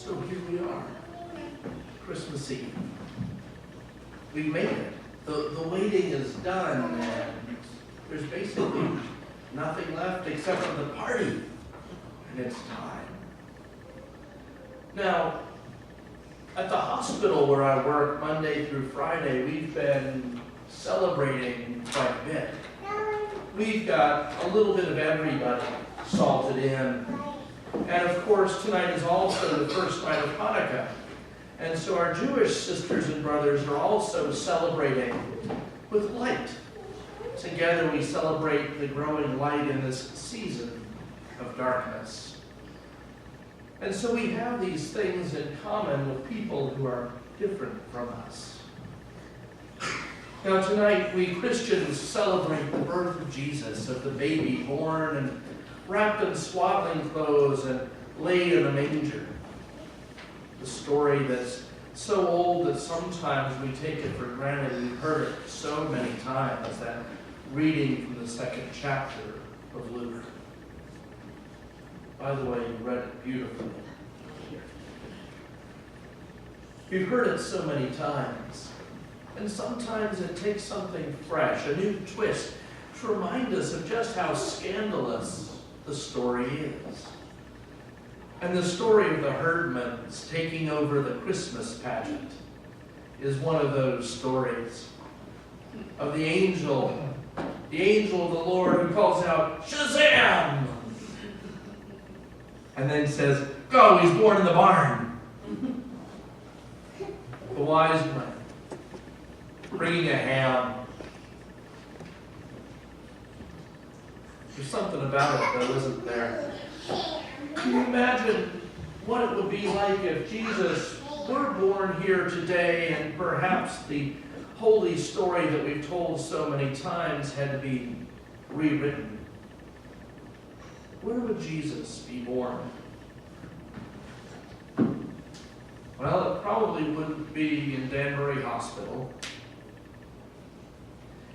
So here we are, Christmas Eve. We made it. The waiting is done, and there's basically nothing left except for the party, and it's time. Now, at the hospital where I work Monday through Friday, we've been celebrating quite a bit. We've got a little bit of everybody salted in. And of course, tonight is also the first night of Hanukkah. And so our Jewish sisters and brothers are also celebrating with light. Together we celebrate the growing light in this season of darkness. And so we have these things in common with people who are different from us. Now tonight we Christians celebrate the birth of Jesus, of the baby born and wrapped in swaddling clothes and laid in a manger. The story that's so old that sometimes we take it for granted. We've heard it so many times, that reading from the second chapter of Luke. By the way, you read it beautifully. You've heard it so many times. And sometimes it takes something fresh, a new twist, to remind us of just how scandalous the story is. And the story of the herdmans taking over the Christmas pageant is one of those stories of the angel of the Lord who calls out, "Shazam!" and then says, "Go, he's born in the barn." The wise men bringing a ham. There's something about it, though, isn't there? Can you imagine what it would be like if Jesus were born here today and perhaps the holy story that we've told so many times had to be rewritten? Where would Jesus be born? Well, it probably wouldn't be in Danbury Hospital.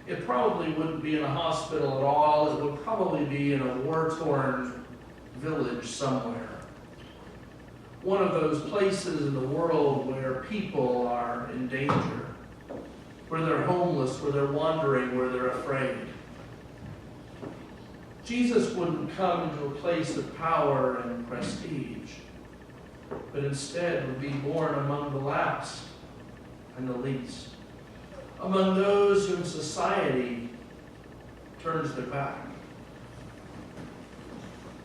It probably wouldn't be in a hospital at all. It would probably be in a war-torn village somewhere. One of those places in the world where people are in danger, where they're homeless, where they're wandering, where they're afraid. Jesus wouldn't come to a place of power and prestige, but instead would be born among the last and the least, among those whom society turns their back.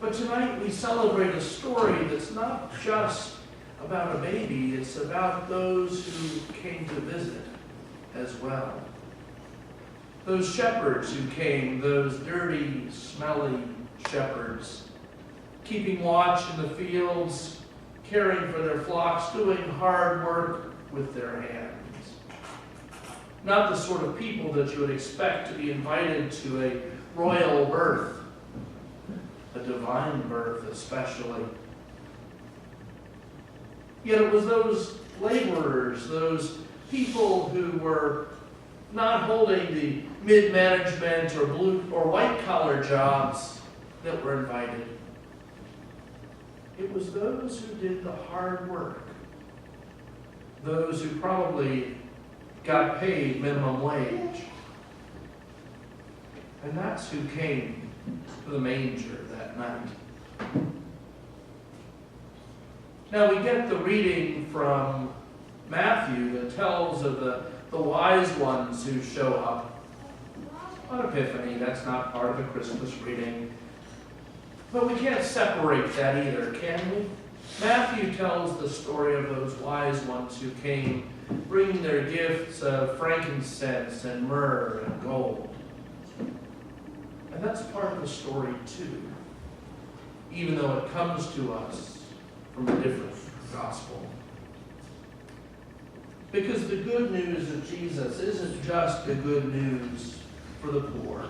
But tonight we celebrate a story that's not just about a baby, it's about those who came to visit as well. Those shepherds who came, those dirty, smelly shepherds, keeping watch in the fields, caring for their flocks, doing hard work with their hands. Not the sort of people that you would expect to be invited to a royal birth, a divine birth especially. Yet it was those laborers, those people who were not holding the mid-management or blue or white-collar jobs that were invited. It was those who did the hard work, those who probably got paid minimum wage. And that's who came to the manger that night. Now we get the reading from Matthew that tells of the wise ones who show up on Epiphany. That's not part of the Christmas reading. But we can't separate that either, can we? Matthew tells the story of those wise ones who came bringing their gifts of frankincense and myrrh and gold. And that's part of the story too, even though it comes to us from a different gospel. Because the good news of Jesus isn't just the good news for the poor.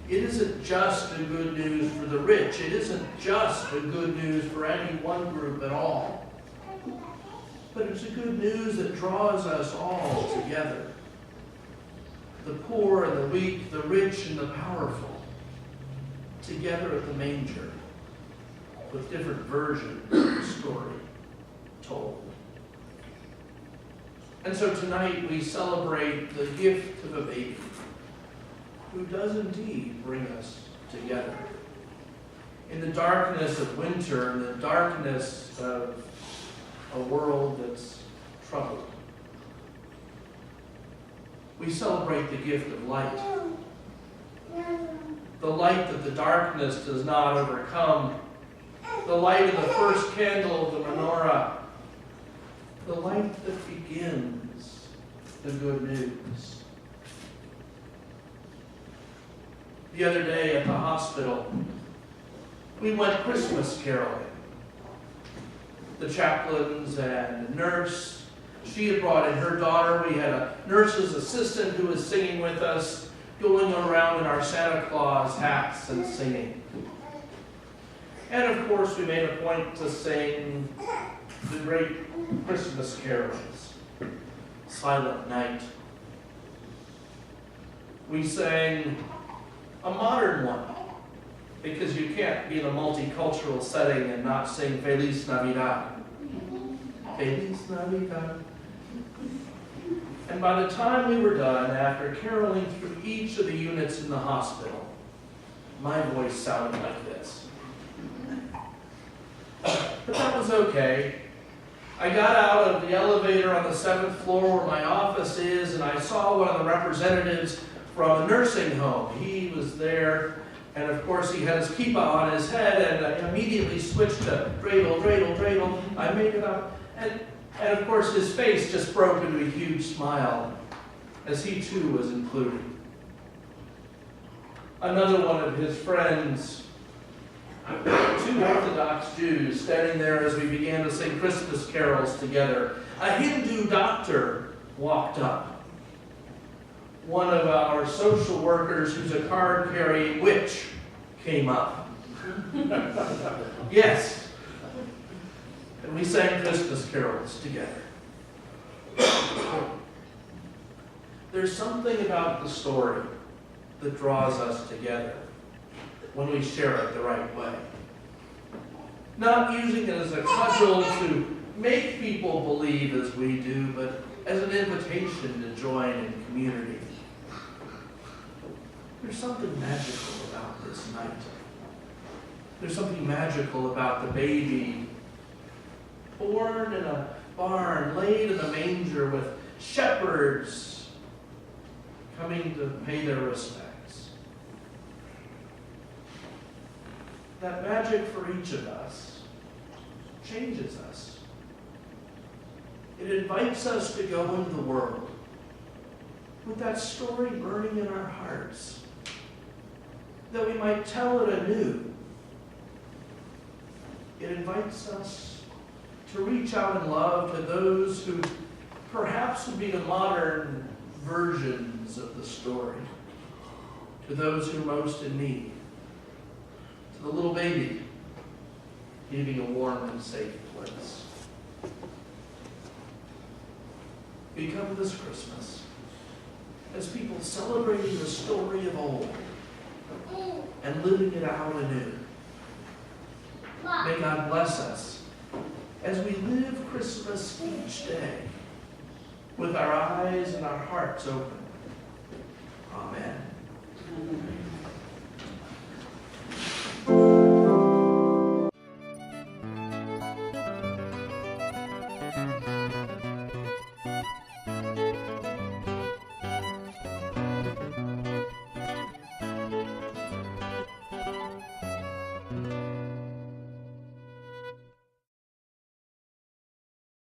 It isn't just the good news for the rich. It isn't just the good news for any one group at all. But it's a good news that draws us all together. The poor and the weak, the rich and the powerful, together at the manger with different versions of the story. told. And so tonight we celebrate the gift of a baby who does indeed bring us together. In the darkness of winter, in the darkness of a world that's troubled, we celebrate the gift of light. The light that the darkness does not overcome. The light of the first candle of the menorah. The light that begins the good news. The other day at the hospital, we went Christmas caroling. The chaplains and the nurse, she had brought in her daughter. We had a nurse's assistant who was singing with us, going around in our Santa Claus hats and singing. And of course, we made a point to sing the great Christmas carols, Silent Night. We sang a modern one, because you can't be in a multicultural setting and not sing Feliz Navidad. Feliz Navidad. And by the time we were done, after caroling through each of the units in the hospital, my voice sounded like this. But that was okay. I got out of the elevator on the 7th floor where my office is, and I saw one of the representatives from a nursing home. He was there, and of course he had his kippah on his head, and I immediately switched to dreidel, dreidel, dreidel. I made it up, and of course his face just broke into a huge smile as he too was included. Another one of his friends, 2 Orthodox Jews, standing there as we began to sing Christmas carols together. A Hindu doctor walked up. One of our social workers, who's a card-carrying witch, came up. Yes. And we sang Christmas carols together. There's something about the story that draws us together when we share it the right way. Not using it as a cudgel to make people believe as we do, but as an invitation to join in community. There's something magical about this night. There's something magical about the baby born in a barn, laid in a manger with shepherds coming to pay their respects. That magic for each of us changes us. It invites us to go into the world with that story burning in our hearts, that we might tell it anew. It invites us to reach out in love to those who perhaps would be the modern versions of the story, to those who are most in need, to the little baby needing a warm and safe place. We come this Christmas as people celebrating the story of old and living it out anew. May God bless us as we live Christmas each day with our eyes and our hearts open. Amen.